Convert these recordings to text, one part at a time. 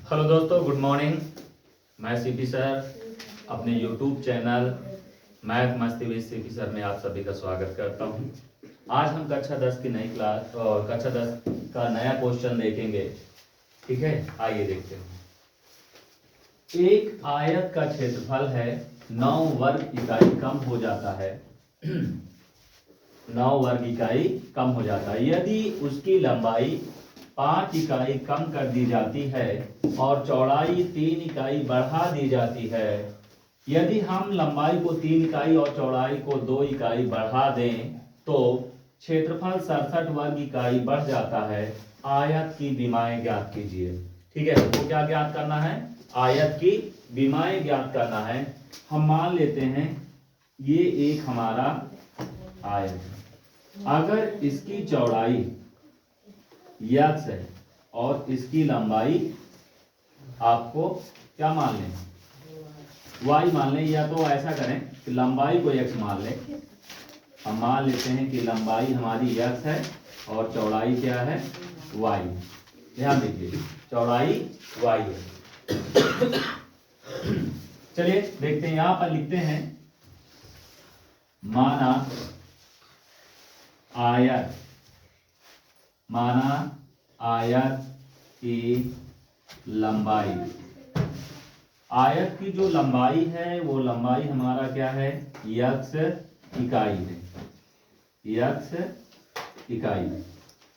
Hello दोस्तों, good morning. मैं CP sir अपने यूट्यूब चैनल मैथ मस्ती विद सीपी सर में आप सभी का स्वागत करता हूं। आज हम कक्षा 10 की नई क्लास और कक्षा 10 का नया क्वेश्चन देखेंगे। ठीक है, आइए देखते हैं। एक आयत का क्षेत्रफल है 9 वर्ग इकाई कम हो जाता है 9 वर्ग इकाई कम हो जाता है यदि उसकी लंबाई 5 इकाई कम कर दी जाती है और चौड़ाई 3 इकाई बढ़ा दी जाती है। यदि हम लंबाई को 3 इकाई और चौड़ाई को 2 इकाई बढ़ा दें तो क्षेत्रफल 67 वर्ग इकाई बढ़ जाता है। आयत की विमाएं ज्ञात कीजिए। ठीक है, तो क्या ज्ञात करना है? आयत की विमाएं ज्ञात करना है। हम मान लेते हैं ये एक हमारा आयत है। अगर इसकी चौड़ाई x है और इसकी लंबाई आपको क्या मान लें? y मान लें, या तो ऐसा करें कि लंबाई को x मान लें। हम मान लेते हैं कि लंबाई हमारी x है और चौड़ाई क्या है? y। ध्यान दीजिए, चौड़ाई y है। चलिए देखते हैं, यहां पर लिखते हैं माना आयत की लंबाई। आयत की जो लंबाई है वो लंबाई हमारा क्या है? x इकाई है। x इकाई,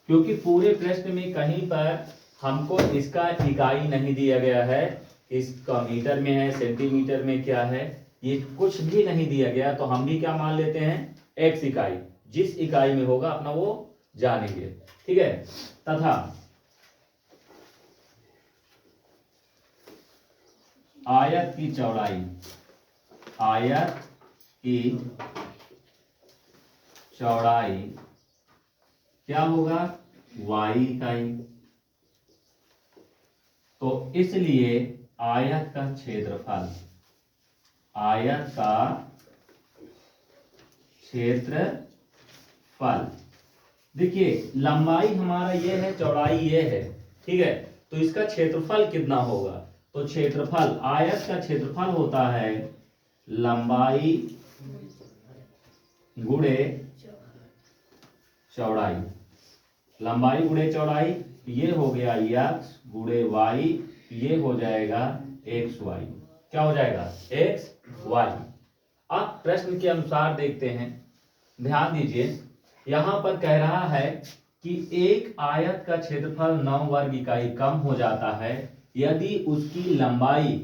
क्योंकि पूरे प्रश्न में कहीं पर हमको इसका इकाई नहीं दिया गया है। इसका मीटर में है, सेंटीमीटर में क्या है, ये कुछ भी नहीं दिया गया। तो हम भी क्या मान लेते हैं? x इकाई। जिस इकाई में होगा अपना वो जानेंगे। ठीक है, तथा आयत की चौड़ाई क्या होगा? y इकाई। तो इसलिए आयत का क्षेत्रफल, देखिए लंबाई हमारा ये है, चौड़ाई ये है। ठीक है, तो इसका क्षेत्रफल कितना होगा? तो क्षेत्रफल, आयत का क्षेत्रफल होता है लंबाई गुणे चौड़ाई। लंबाई गुणे चौड़ाई, ये हो गया x गुणे y, ये हो जाएगा xy। क्या हो जाएगा? xy। अब प्रश्न के अनुसार देखते हैं, ध्यान दीजिए। यहां पर कह रहा है कि एक आयत का क्षेत्रफल 9 वर्ग इकाई कम हो जाता है यदि उसकी लंबाई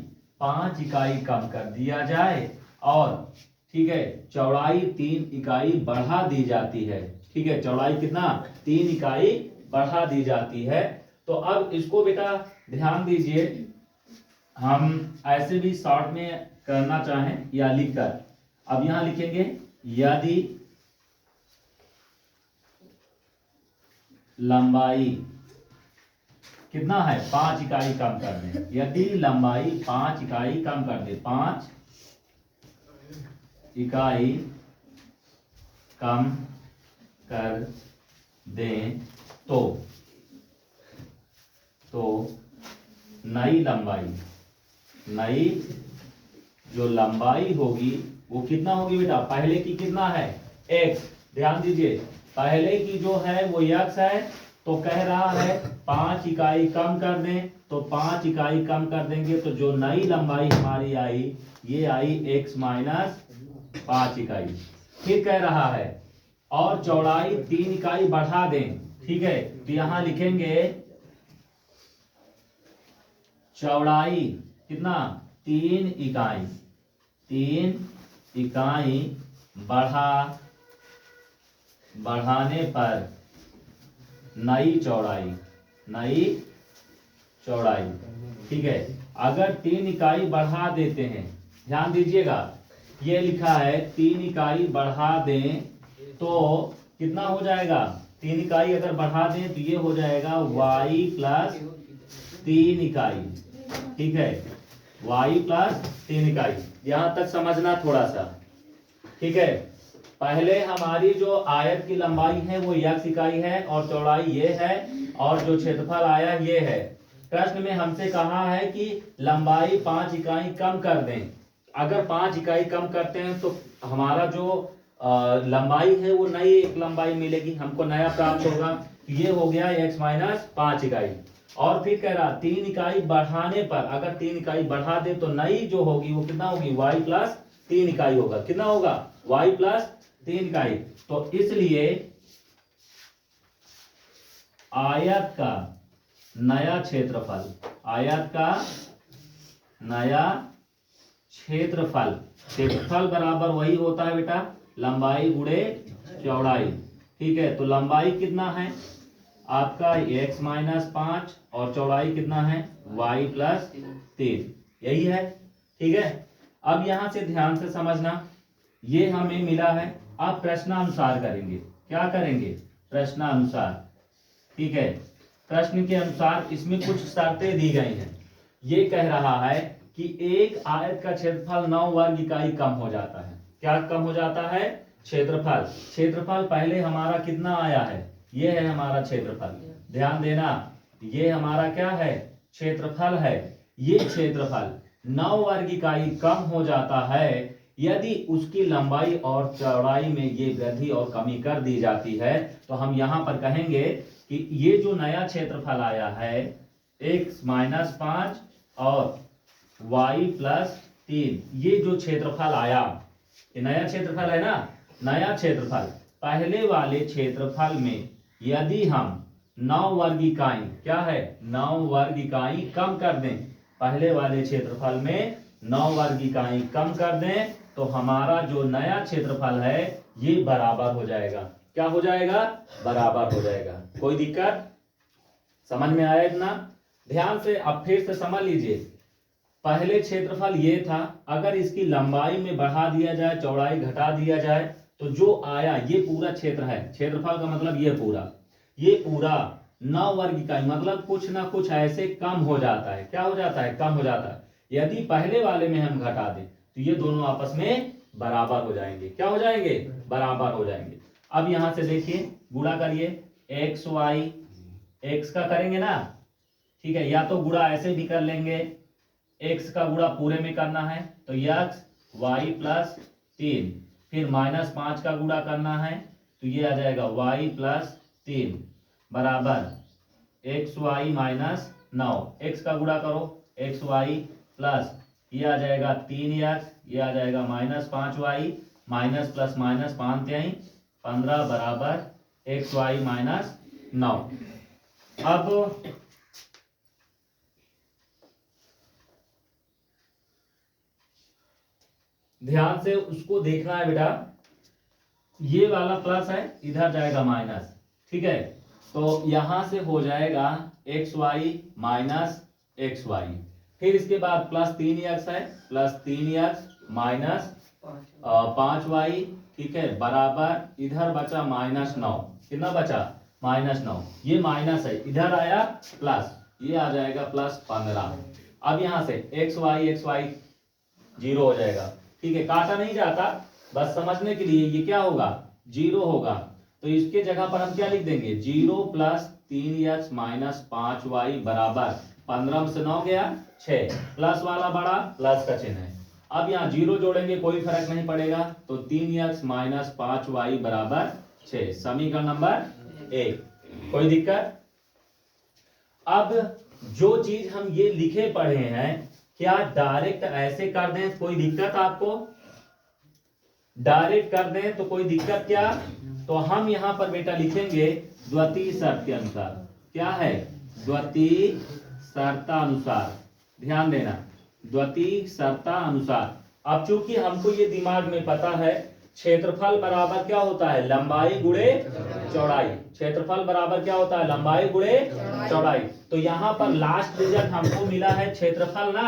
5 इकाई कम कर दिया जाए और ठीक है चौड़ाई 3 इकाई बढ़ा दी जाती है। ठीक है, चौड़ाई कितना? 3 इकाई बढ़ा दी जाती है। तो अब इसको बेटा ध्यान दीजिए, हम ऐसे भी शॉर्ट में करना चाहें या लिखकर, अब यहां लिखेंगे यदि लंबाई कितना है? 5 इकाई कम कर दें। यदि लंबाई 5 इकाई कम कर दे, 5 इकाई कम कर दें तो नई जो लंबाई होगी वो कितना होगी बेटा? पहले की कितना है? x। ध्यान दीजिए, पहले की जो है वो x है, तो कह रहा है 5 इकाई कम कर दें। तो 5 इकाई कम कर देंगे तो जो नई लंबाई हमारी आई, ये आई x माइनस 5 इकाई। फिर कह रहा है और चौड़ाई 3 इकाई बढ़ा दें। ठीक है, तो यहां लिखेंगे चौड़ाई कितना? 3 इकाई बढ़ाने पर नई चौड़ाई। ठीक है, अगर 3 इकाई बढ़ा देते हैं, ध्यान दीजिएगा, ये लिखा है 3 इकाई बढ़ा दें तो कितना हो जाएगा? 3 इकाई अगर बढ़ा दें तो ये हो जाएगा y प्लस 3 इकाई। ठीक है, y प्लस 3 इकाई। यहां तक समझना थोड़ा सा। ठीक है, पहले हमारी जो आयत की लंबाई है वो x इकाई है और चौड़ाई ये है, और जो क्षेत्रफल आया ये है। प्रश्न में हमसे कहा है कि लंबाई 5 इकाई कम कर दें। अगर 5 इकाई कम करते हैं तो हमारा जो लंबाई है वो नई एक लंबाई मिलेगी, हमको नया प्राप्त होगा। ये हो गया x माइनस 5 इकाई। और फिर कह रहा 3 इकाई बढ़ाने पर, अगर 3 इकाई बढ़ा दे तो नई जो होगी वो कितना होगी, y प्लस 3 इकाई होगा। कितना होगा, y प्लस 3 इकाई। तो इसलिए आयत का नया क्षेत्रफल, आयत का नया क्षेत्रफल, क्षेत्रफल बराबर वही होता है बेटा लंबाई गुणे चौड़ाई। ठीक है, तो लंबाई कितना है आपका x माइनस 5 और चौड़ाई कितना है y प्लस 3, यही है। ठीक है, अब यहां से ध्यान से समझना, ये हमें मिला है। अब प्रश्नानुसार करेंगे। क्या करेंगे, प्रश्नानुसार। ठीक है, प्रश्न के अनुसार इसमें कुछ शर्तें दी गई हैं। ये कह रहा है कि एक आयत का क्षेत्रफल 9 वर्ग इकाई कम हो जाता है। क्या कम हो जाता है, क्षेत्रफल। क्षेत्रफल पहले हमारा कितना आया है, ये है हमारा क्षेत्रफल। ध्यान देना, ये हमारा क्या है, क्षेत्रफल है। ये क्षेत्रफल 9 वर्ग इकाई कम हो जाता है यदि उसकी लंबाई और चौड़ाई में ये वृद्धि और कमी कर दी जाती है। तो हम यहां पर कहेंगे कि ये जो नया क्षेत्रफल आया है x माइनस 5 और y प्लस 3, ये जो क्षेत्रफल आया, ये नया क्षेत्रफल है ना, नया क्षेत्रफल। पहले वाले क्षेत्रफल में यदि हम 9 वर्ग इकाई, क्या है 9 वर्ग इकाई कम कर दें, पहले वाले क्षेत्रफल में 9 वर्ग इकाई कम कर दें तो हमारा जो नया क्षेत्रफल है ये बराबर हो जाएगा। क्या हो जाएगा, बराबर हो जाएगा। कोई दिक्कत, समझ में आया इतना? ध्यान से अब फिर से समझ लीजिए, पहले क्षेत्रफल ये था, अगर इसकी लंबाई में बढ़ा दिया जाए, चौड़ाई घटा दिया जाए, तो जो आया ये पूरा क्षेत्र है। क्षेत्रफल का मतलब ये पूरा 9 वर्ग इकाई, मतलब कुछ ना कुछ ऐसे कम हो जाता है। क्या हो जाता है, कम हो जाता है। यदि पहले वाले में हम घटा दें तो ये दोनों आपस में बराबर हो जाएंगे। क्या हो जाएंगे, बराबर हो जाएंगे। अब यहां से देखिए, गुणा करिए, एक्स वाई, एक्स का करेंगे ना, ठीक है, या तो गुणा ऐसे भी कर लेंगे, एक्स का गुणा पूरे में करना है तो एक्स वाई प्लस 3, फिर माइनस 5 का गुणा करना है तो ये आ जाएगा वाई प्लस 3 बराबर एक्स वाई माइनस 9। एक्स का गुणा करो, एक्स वाई प्लस ये आ जाएगा 3x, ये आ जाएगा minus 5y, minus plus minus 5 3 15 बराबर एक्स वाई माइनस 9। अब ध्यान से उसको देखना है बेटा, ये वाला प्लस है, इधर जाएगा माइनस। ठीक है, तो यहां से हो जाएगा X Y minus X Y, फिर इसके बाद प्लस 3x है, प्लस 3x माइनस 5y, ठीक है, बराबर इधर बचा माइनस 9। कितना बचा, माइनस 9। ये माइनस है, इधर आया प्लस, ये आ जाएगा प्लस 15। अब यहां से एक्स वाई जीरो हो जाएगा। ठीक है, काटा नहीं जाता, बस समझने के लिए ये क्या होगा, जीरो होगा। तो इसके जगह पर हम क्या लिख देंगे, 0 प्लस 3x माइनस 5y बराबर 15 से 9 गया 6, प्लस वाला बड़ा प्लस का चिन्ह है। अब यहाँ 0 जोड़ेंगे कोई फर्क नहीं पड़ेगा, तो 3x माइनस 5y बराबर 6, समीकरण नंबर 1। कोई दिक्कत? अब जो चीज हम ये लिखे पढ़े हैं, क्या डायरेक्ट ऐसे कर दें, कोई दिक्कत आपको? डायरेक्ट कर दें तो कोई दिक्कत क्या? तो हम यहां पर बेटा लिखेंगे द्वितीय शर्त के अनुसार। क्या है, द्वितीय शर्तानुसार। ध्यान देना, द्वितीय शर्तानुसार। अब चूंकि हमको ये दिमाग में पता है क्षेत्रफल बराबर क्या होता है, लंबाई गुणे चौड़ाई। क्षेत्रफल बराबर क्या होता है, लंबाई गुणे चौड़ाई। तो यहां पर लास्ट रिजल्ट हमको मिला है क्षेत्रफल ना।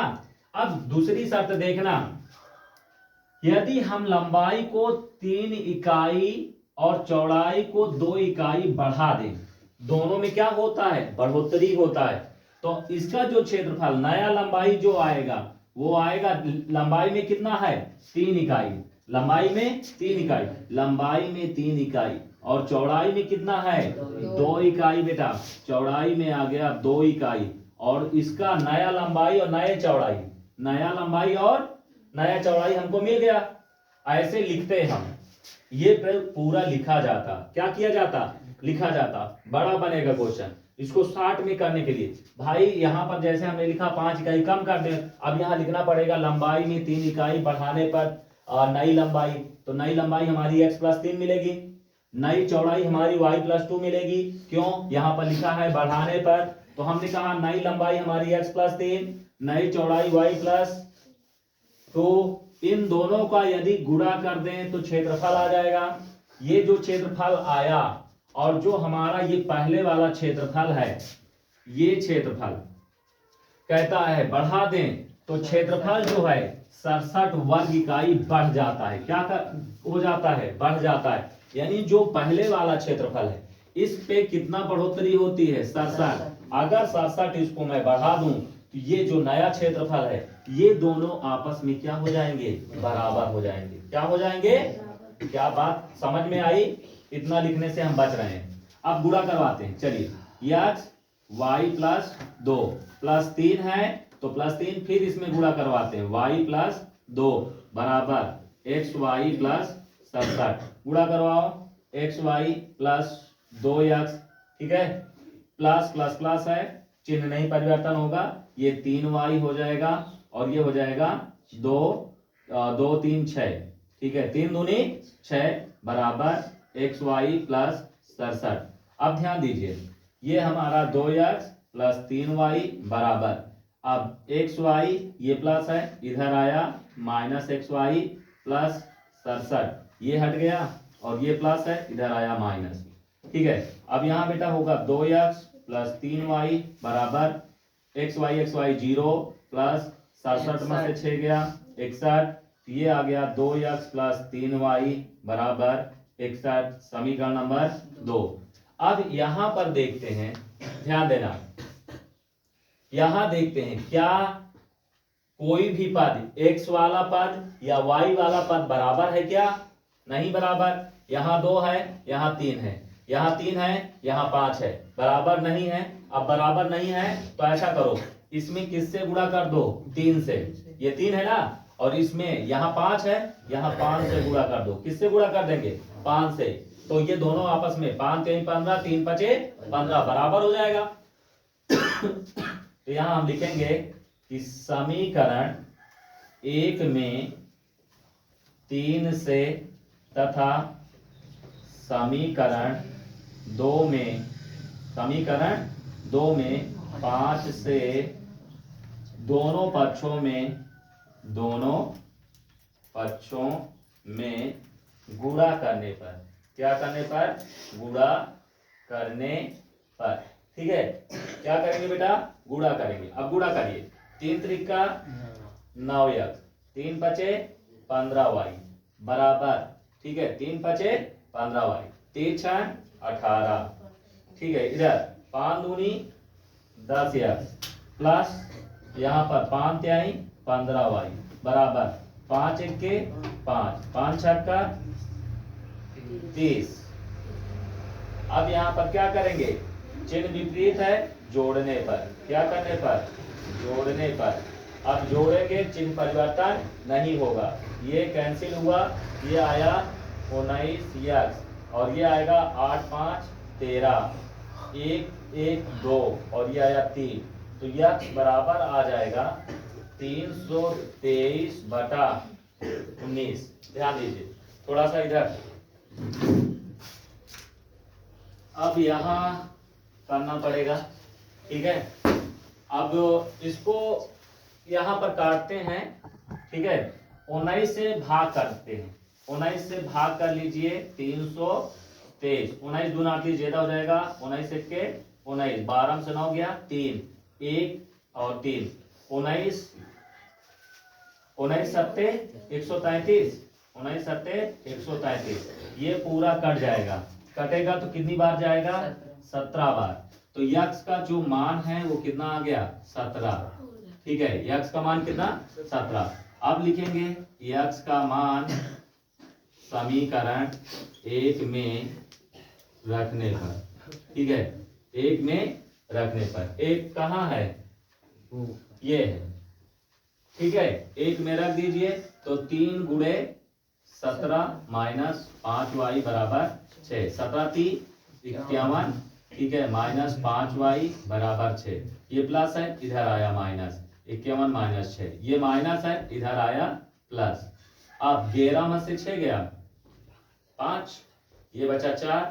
अब दूसरी शर्त देखना, यदि हम लंबाई को 3 इकाई और चौड़ाई को 2 इकाई बढ़ा दें, दोनों में क्या होता है, बढ़ोतरी होता है। तो इसका जो क्षेत्रफल, नया लंबाई जो आएगा वो आएगा, लंबाई में कितना है 3 इकाई, लंबाई में 3 इकाई, लंबाई में 3 इकाई और चौड़ाई में कितना है 2 इकाई। बेटा चौड़ाई में आ गया 2 इकाई और इसका नया लंबाई और नए चौड़ाई, नया लंबाई और नया चौड़ाई हमको मिल गया। ऐसे लिखते हम, ये पूरा लिखा जाता, क्या किया जाता, लिखा जाता। बड़ा बनेगा क्वेश्चन। इसको 60 में करने के लिए भाई यहाँ पर जैसे हमने लिखा 5 इकाई कम कर दे, अब यहाँ लिखना पड़ेगा लंबाई में 3 इकाई बढ़ाने पर नई लंबाई, तो नई लंबाई हमारी x+3 मिलेगी, नई चौड़ाई हमारी y+2 मिलेगी। क्यों, यहाँ पर लिखा है बढ़ाने पर, तो हमने कहा नई लंबाई हमारी x+3, नई चौड़ाई y+2, इन दोनों का यदि गुणा कर दें तो क्षेत्रफल आ जाएगा। ये जो क्षेत्रफल आया और जो हमारा ये पहले वाला क्षेत्रफल है, ये क्षेत्रफल कहता है बढ़ा दें तो क्षेत्रफल जो है 67 वर्ग इकाई बढ़ जाता है। क्या हो जाता है, बढ़ जाता है। यानी जो पहले वाला क्षेत्रफल है इस पे कितना बढ़ोतरी होती है, 67। अगर 67 इसको मैं बढ़ा दूं तो ये जो नया क्षेत्रफल है ये दोनों आपस में क्या हो जाएंगे, बराबर हो जाएंगे। क्या हो जाएंगे, क्या बात समझ में आई? इतना लिखने से हम बच रहे हैं। अब गुणा करवाते हैं, चलिए। x y+2 +3 है तो +3, फिर इसमें गुणा करवाते हैं y+2 बराबर xy+67। गुणा करवाओ, xy+2x, ठीक है, प्लस प्लस प्लस है, चिन्ह नहीं परिवर्तन होगा, ये 3y हो जाएगा और ये हो जाएगा 2 2 3 6, ठीक है, 3 दूनी 6 बराबर xy+67। अब ध्यान दीजिए, ये हमारा 2x + 3y बराबर, अब xy ये प्लस है इधर आया -xy+67, ये हट गया और ये प्लस है इधर आया माइनस, ठीक है। अब यहाँ बेटा होगा 2x + 3y बराबर xy 0 + 67 में से 6 गया 61, ये आ गया 2x + 3y बराबर 61, समीकरण नंबर 2। अब यहां पर देखते हैं, ध्यान देना, यहां देखते हैं क्या कोई भी पद x वाला पद या y वाला पद बराबर है क्या? नहीं बराबर। यहाँ 2 है, यहाँ 3 है, यहाँ 3 है, यहाँ 5 है, बराबर नहीं है। अब बराबर नहीं है तो ऐसा करो, इसमें किससे गुणा कर दो, 3 से, ये 3 है ना, और इसमें यहाँ 5 है, यहाँ 5 से गुणा कर दो। किससे गुणा कर देंगे, 5 से, तो ये दोनों आपस में 5 3 15, 3 5 15 बराबर हो जाएगा। तो यहाँ हम लिखेंगे कि समीकरण 1 में 3 से तथा समीकरण 2 में 5 से दोनों पक्षों में गुणा करने पर, क्या करने पर, गुणा करने पर, ठीक है। क्या करेंगे बेटा, गुणा करेंगे। अब गुणा करिए, 3 त्रिका 9x, 3 पचे 15y बराबर, ठीक है, 3 पचे 15y, 3 6 18, ठीक है। इधर 5 दूनी 10x प्लस यहाँ पर 5 त्याई 15y बराबर 5 1 के 5, 5 6 का 30। अब यहाँ पर क्या करेंगे, चिन्ह विपरीत है, जोड़ने पर, क्या करने पर, जोड़ने पर। अब जोड़ेंगे, चिन्ह परिवर्तन नहीं होगा, ये कैंसिल हुआ, ये आया 19x और ये आएगा 8 5 13, 1 1 2 और ये आया 3, तो यह बराबर आ जाएगा 323/19। ध्यान दीजिए थोड़ा सा इधर, अब यहाँ करना पड़ेगा, ठीक है। अब इसको यहाँ पर काटते हैं, ठीक है, 19 से भाग करते हैं, 19 से भाग कर लीजिए 323, 19 दूना 38 ज्यादा हो जाएगा, 19 1 के 19, 12 से 9 गया 3, 1 और 3, 19 7 133, 19 7 133, ये पूरा कट जाएगा। कटेगा तो कितनी बार जाएगा, 17 बार। तो यक्स का जो मान है वो कितना आ गया, 17, ठीक है। यक्स का मान कितना, 17। अब लिखेंगे यक्स का मान समीकरण 1 में रखने पर, ठीक है, 1 में रखने पर। 1 कहाँ है, ये है, ठीक है। एक में रख दीजिए तो 3 गुणे 17 माइनस 5y बराबर 6, 17 3 51, ठीक है, माइनस 5y बराबर 6। ये प्लस है, इधर आया माइनस, 51 माइनस 6, ये माइनस है, इधर आया प्लस। अब 11 में से 6 गया 5, ये बचा 4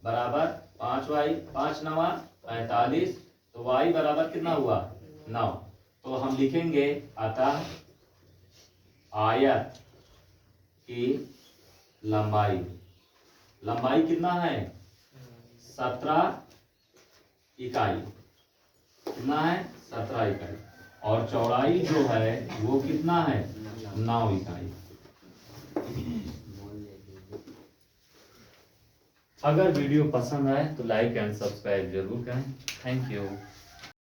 बराबर 5y, 5 9 45, तो y बराबर कितना हुआ 9। तो हम लिखेंगे अतः आयत की लंबाई, लंबाई कितना है 17 इकाई, कितना है 17 इकाई, और चौड़ाई जो है वो कितना है 9 इकाई। अगर वीडियो पसंद आए तो लाइक एंड सब्सक्राइब जरूर करें। Thank you.